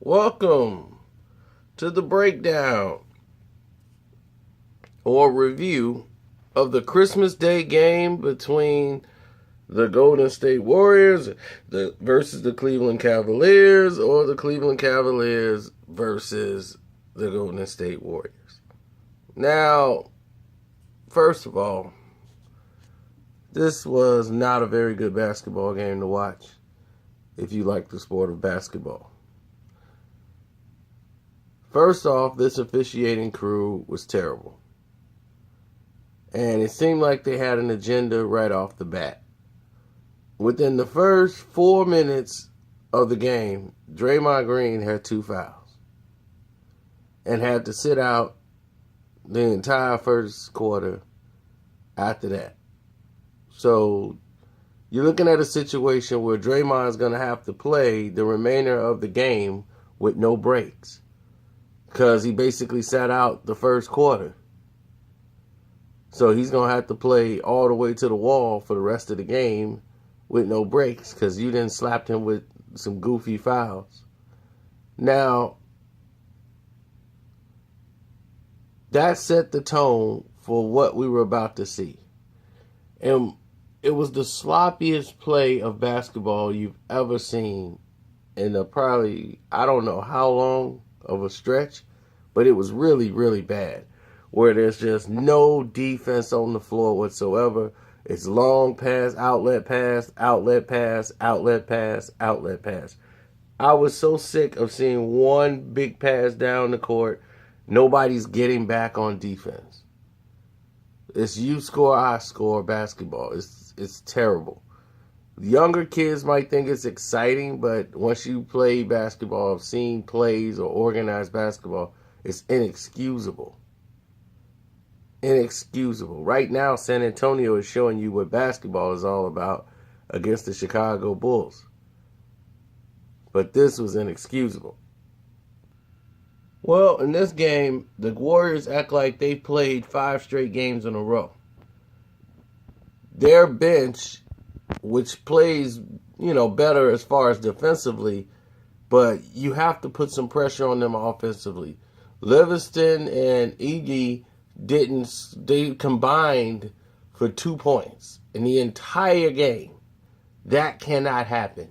Welcome to the breakdown or review of the Christmas Day game between the Golden State Warriors versus the Cleveland Cavaliers, or the Cleveland Cavaliers versus the Golden State Warriors. Now, first of all, this was not a very good basketball game to watch if you like the sport of basketball. First off, this officiating crew was terrible. And it seemed like they had an agenda right off the bat. Within the first 4 minutes of the game, Draymond Green had 2 fouls and had to sit out the entire first quarter after that. So you're looking at a situation where Draymond's going to have to play the remainder of the game with no breaks, because he basically sat out the first quarter. So he's going to have to play all the way to the wall for the rest of the game with no breaks, because you didn't slap him with some goofy fouls. Now, that set the tone for what we were about to see. And it was the sloppiest play of basketball you've ever seen in a probably, I don't know how long of a stretch, but it was really, really bad, where there's just no defense on the floor whatsoever. It's long pass, outlet pass, outlet pass, outlet pass, outlet pass. I was so sick of seeing one big pass down the court. Nobody's getting back on defense. It's you score, I score basketball. It's terrible. Younger kids might think it's exciting, but once you play basketball, seen plays or organized basketball, it's inexcusable. Inexcusable. Right now, San Antonio is showing you what basketball is all about against the Chicago Bulls. But this was inexcusable. Well, in this game, the Warriors act like they played 5 straight games in a row. Their bench, which plays, better as far as defensively, but you have to put some pressure on them offensively. Livingston and Iggy they combined for 2 points in the entire game. That cannot happen.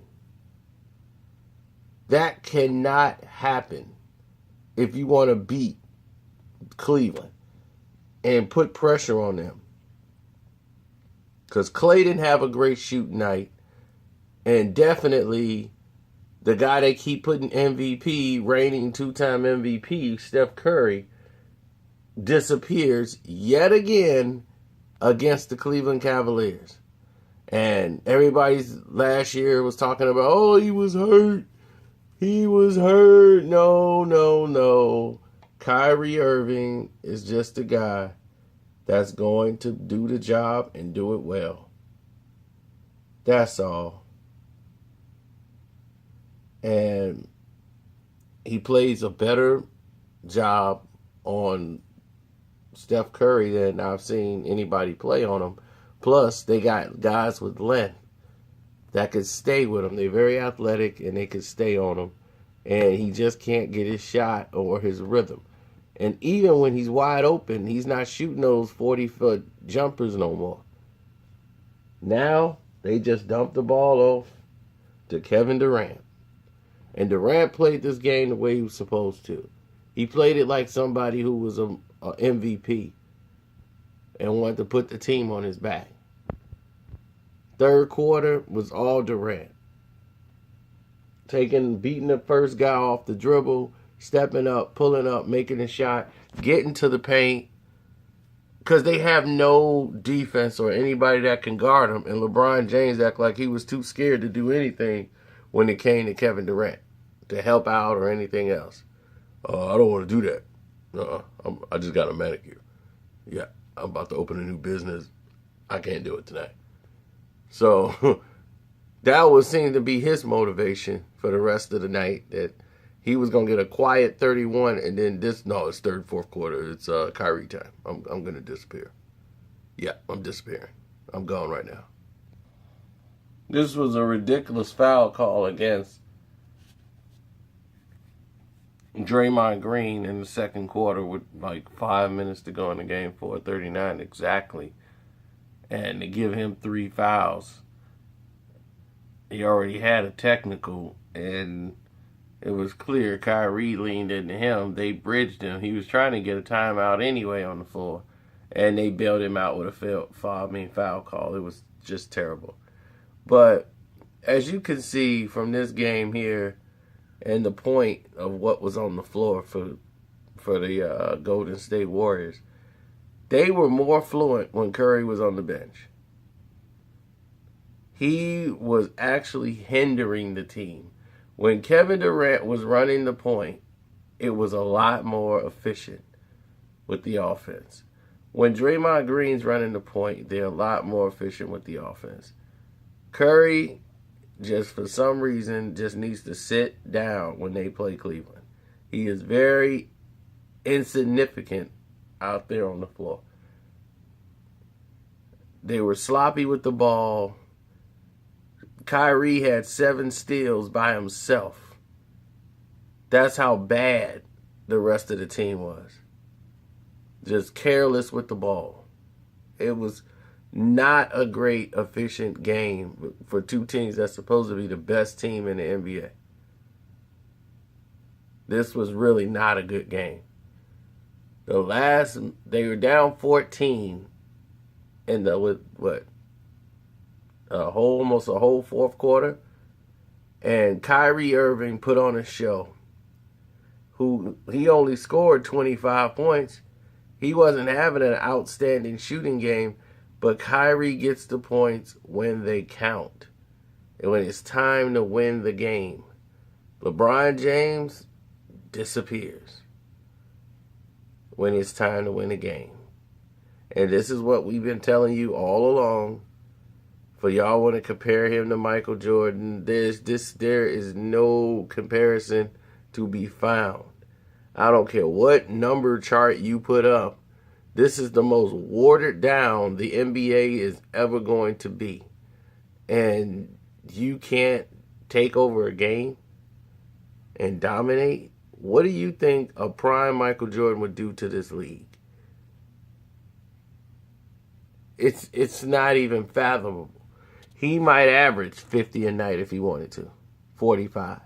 That cannot happen if you want to beat Cleveland and put pressure on them. Because Clay didn't have a great shooting night, and definitely the guy they keep putting MVP, reigning 2-time MVP, Steph Curry, disappears yet again against the Cleveland Cavaliers. And everybody's last year was talking about, oh, he was hurt. He was hurt. No. Kyrie Irving is just a guy that's going to do the job and do it well. That's all. And he plays a better job on Steph Curry than I've seen anybody play on him. Plus, they got guys with length that could stay with him. They're very athletic, and they could stay on him. And he just can't get his shot or his rhythm. And even when he's wide open, he's not shooting those 40-foot jumpers no more. Now, they just dumped the ball off to Kevin Durant. And Durant played this game the way he was supposed to. He played it like somebody who was a MVP and wanted to put the team on his back. Third quarter was all Durant. Beating the first guy off the dribble, stepping up, pulling up, making a shot, getting to the paint, because they have no defense or anybody that can guard them. And LeBron James act like he was too scared to do anything when it came to Kevin Durant to help out or anything else. I don't want to do that. I just got a manicure. Yeah, I'm about to open a new business. I can't do it tonight. So that would seem to be his motivation for the rest of the night, that he was going to get a quiet 31, and then it's third, fourth quarter. It's Kyrie time. I'm going to disappear. Yeah, I'm disappearing. I'm gone right now. This was a ridiculous foul call against Draymond Green in the second quarter with like 5 minutes to go in the game, 4:39 exactly, and to give him 3 fouls. He already had a technical, and it was clear Kyrie leaned into him. They bridged him. He was trying to get a timeout anyway on the floor, and they bailed him out with a foul call. It was just terrible. But as you can see from this game here, and the point of what was on the floor for the Golden State Warriors, they were more fluent when Curry was on the bench. He was actually hindering the team. When Kevin Durant was running the point, it was a lot more efficient with the offense. When Draymond Green's running the point, they're a lot more efficient with the offense. Curry, just for some reason, just needs to sit down when they play Cleveland. He is very insignificant out there on the floor. They were sloppy with the ball. Kyrie had 7 steals by himself. That's how bad the rest of the team was. Just careless with the ball. It was not a great, efficient game for two teams that's supposed to be the best team in the NBA. This was really not a good game. They were down 14 in almost a whole fourth quarter, and Kyrie Irving put on a show. He only scored 25 points. He wasn't having an outstanding shooting game, but Kyrie gets the points when they count and when it's time to win the game. LeBron James disappears when it's time to win a game. And this is what we've been telling you all along. For y'all want to compare him to Michael Jordan, there is no comparison to be found. I don't care what number chart you put up. This is the most watered down the NBA is ever going to be. And you can't take over a game and dominate? What do you think a prime Michael Jordan would do to this league? It's not even fathomable. He might average 50 a night if he wanted to. 45.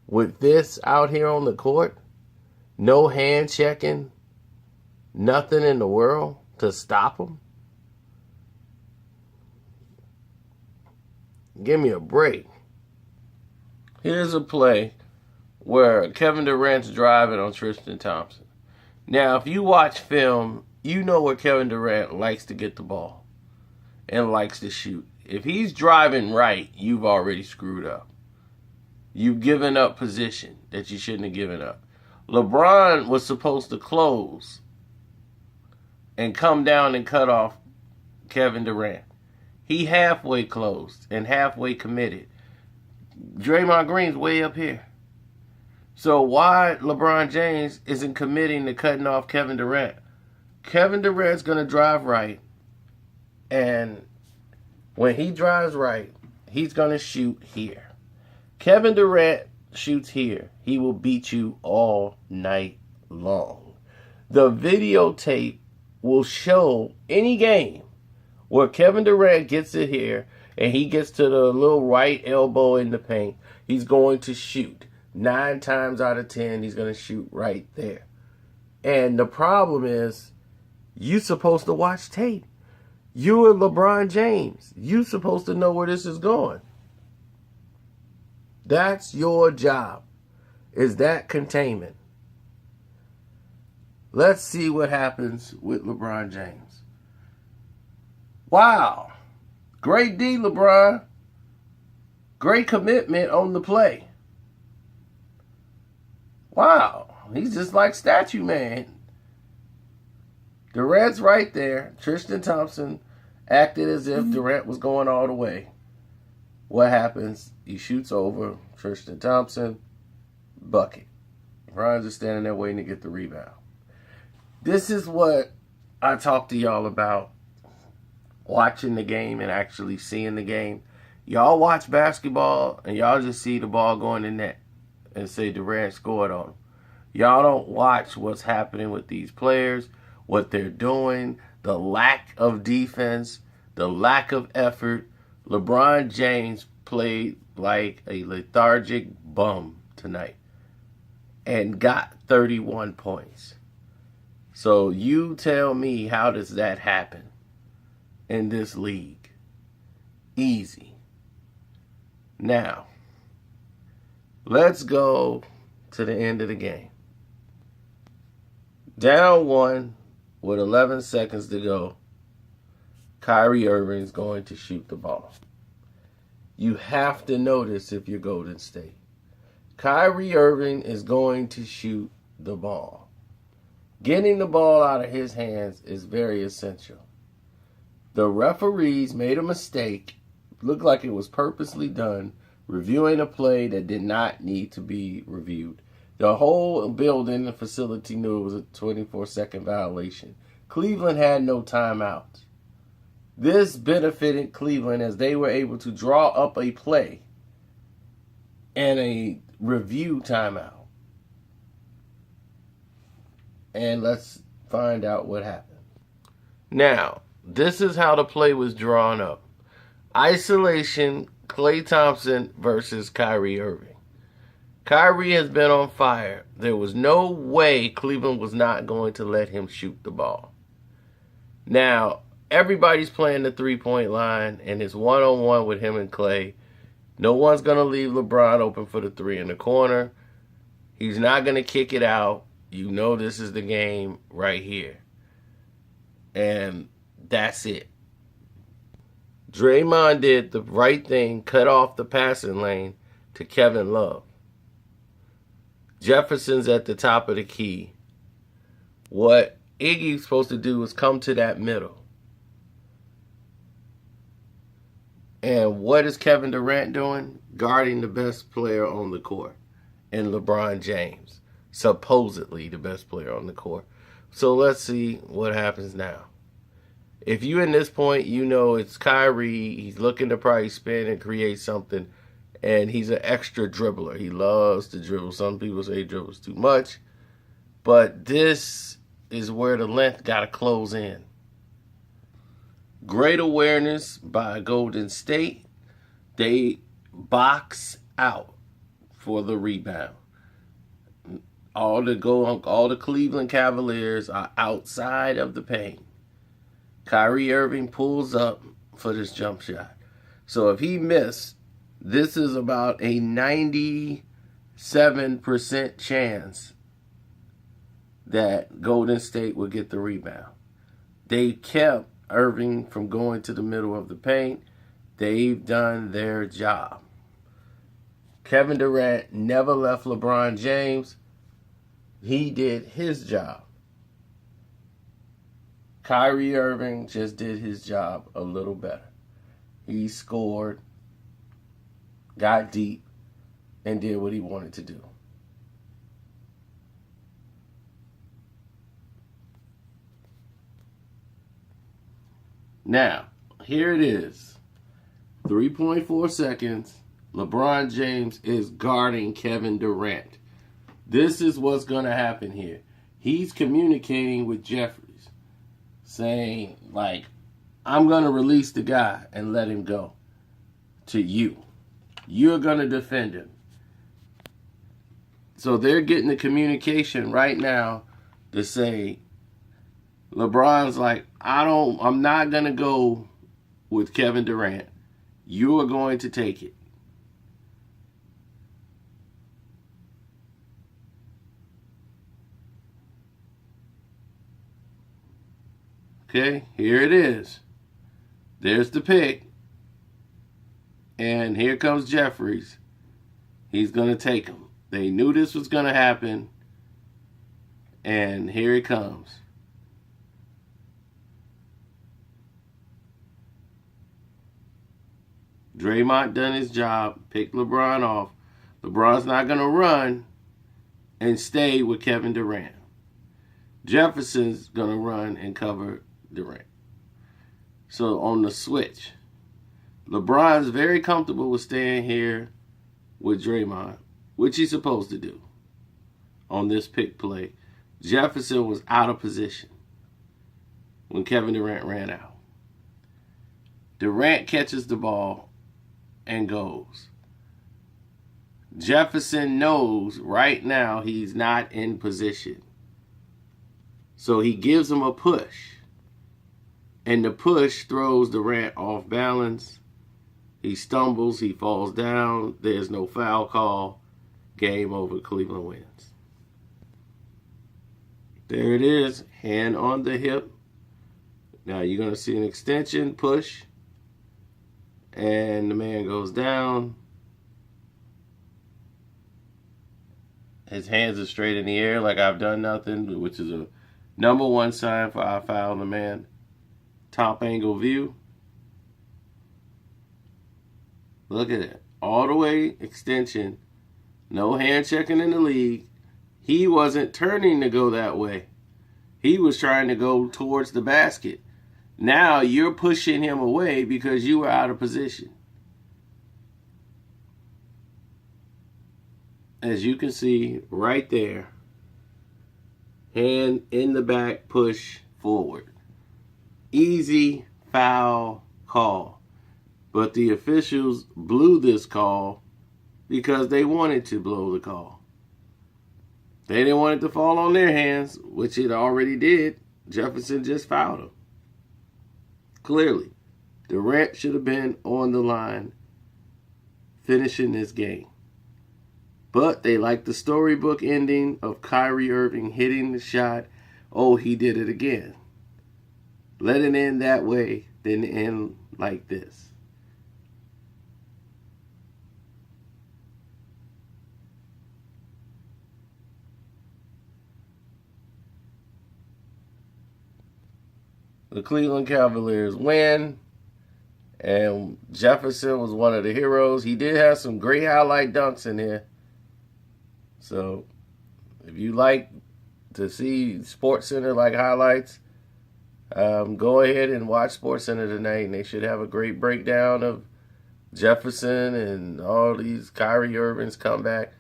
With this out here on the court, no hand checking, nothing in the world to stop him. Give me a break. Here's a play where Kevin Durant's driving on Tristan Thompson. Now, if you watch film, you know where Kevin Durant likes to get the ball and likes to shoot. If he's driving right, you've already screwed up. You've given up position that you shouldn't have given up. LeBron was supposed to close and come down and cut off Kevin Durant. He halfway closed and halfway committed. Draymond Green's way up here. So why LeBron James isn't committing to cutting off Kevin Durant? Kevin Durant's going to drive right, and when he drives right, he's going to shoot here. Kevin Durant shoots here. He will beat you all night long. The videotape will show any game where Kevin Durant gets it here and he gets to the little right elbow in the paint. He's going to shoot. 9 times out of 10, he's going to shoot right there. And the problem is, you're supposed to watch tape. You're LeBron James. You're supposed to know where this is going. That's your job, is that containment. Let's see what happens with LeBron James. Wow. Great D, LeBron. Great commitment on the play. Wow. He's just like Statue Man. Durant's right there. Tristan Thompson acted as if Durant was going all the way. What happens? He shoots over Tristan Thompson. Bucket. Brian's just standing there waiting to get the rebound. This is what I talked to y'all about. Watching the game and actually seeing the game. Y'all watch basketball and y'all just see the ball going in net and say Durant scored on him. Y'all don't watch what's happening with these players, what they're doing, the lack of defense, the lack of effort. LeBron James played like a lethargic bum tonight and got 31 points. So you tell me, how does that happen in this league? Easy. Now, let's go to the end of the game. Down one with 11 seconds to go, Kyrie Irving is going to shoot the ball. You have to notice if you're Golden State. Kyrie Irving is going to shoot the ball. Getting the ball out of his hands is very essential. The referees made a mistake, looked like it was purposely done, reviewing a play that did not need to be reviewed. The whole building and facility knew it was a 24-second violation. Cleveland had no timeouts. This benefited Cleveland as they were able to draw up a play and a review timeout. And let's find out what happened. Now, this is how the play was drawn up. Isolation, Klay Thompson versus Kyrie Irving. Kyrie has been on fire. There was no way Cleveland was not going to let him shoot the ball. Now, everybody's playing the three-point line, and it's one-on-one with him and Klay. No one's going to leave LeBron open for the three in the corner. He's not going to kick it out. You know this is the game right here. And that's it. Draymond did the right thing, cut off the passing lane to Kevin Love. Jefferson's at the top of the key. What Iggy's supposed to do is come to that middle. And what is Kevin Durant doing? Guarding the best player on the court. And LeBron James. Supposedly the best player on the court. So let's see what happens now. If you in this point, you know it's Kyrie. He's looking to probably spin and create something. And he's an extra dribbler. He loves to dribble. Some people say he dribbles too much. But this is where the length got to close in. Great awareness by Golden State. They box out for the rebound. All the Cleveland Cavaliers are outside of the paint. Kyrie Irving pulls up for this jump shot. So if he missed, this is about a 97% chance that Golden State will get the rebound. They kept Irving from going to the middle of the paint. They've done their job. Kevin Durant never left LeBron James. He did his job. Kyrie Irving just did his job a little better. He scored, got deep, and did what he wanted to do. Now, here it is. 3.4 seconds. LeBron James is guarding Kevin Durant. This is what's going to happen here. He's communicating with Jeffries, saying, like, I'm going to release the guy and let him go to you. You're going to defend him. So they're getting the communication right now to say, LeBron's like, I'm not going to go with Kevin Durant. You are going to take it. Okay, here it is. There's the pick. And here comes Jeffries. He's going to take him. They knew this was going to happen. And here it comes. Draymond done his job, picked LeBron off. LeBron's not going to run and stay with Kevin Durant. Jefferson's going to run and cover Durant. So on the switch, LeBron's very comfortable with staying here with Draymond, which he's supposed to do. on this pick play. Jefferson was out of position when Kevin Durant ran out. Durant catches the ball and goes. Jefferson knows right now he's not in position. So he gives him a push. And the push throws Durant off balance. He stumbles, he falls down. There's no foul call. Game over, Cleveland wins. There it is, hand on the hip. Now you're going to see an extension, push. And the man goes down. His hands are straight in the air like I've done nothing, which is a number one sign for I fouled the man. Top angle view. Look at it. All the way extension. No hand checking in the league. He wasn't turning to go that way. He was trying to go towards the basket. Now you're pushing him away because you were out of position. As you can see right there, hand in the back, push forward. Easy foul call. But the officials blew this call because they wanted to blow the call. They didn't want it to fall on their hands, which it already did. Jefferson just fouled him. Clearly, Durant should have been on the line finishing this game. But they like the storybook ending of Kyrie Irving hitting the shot. Oh, he did it again. Let it end that way, then end like this. The Cleveland Cavaliers win, and Jefferson was one of the heroes. He did have some great highlight dunks in here. So, if you like to see SportsCenter like highlights, go ahead and watch SportsCenter tonight, and they should have a great breakdown of Jefferson and all these Kyrie Irving's comeback.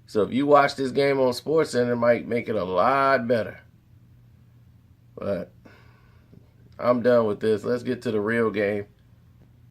So, if you watch this game on SportsCenter, it might make it a lot better. But I'm done with this. Let's get to the real game.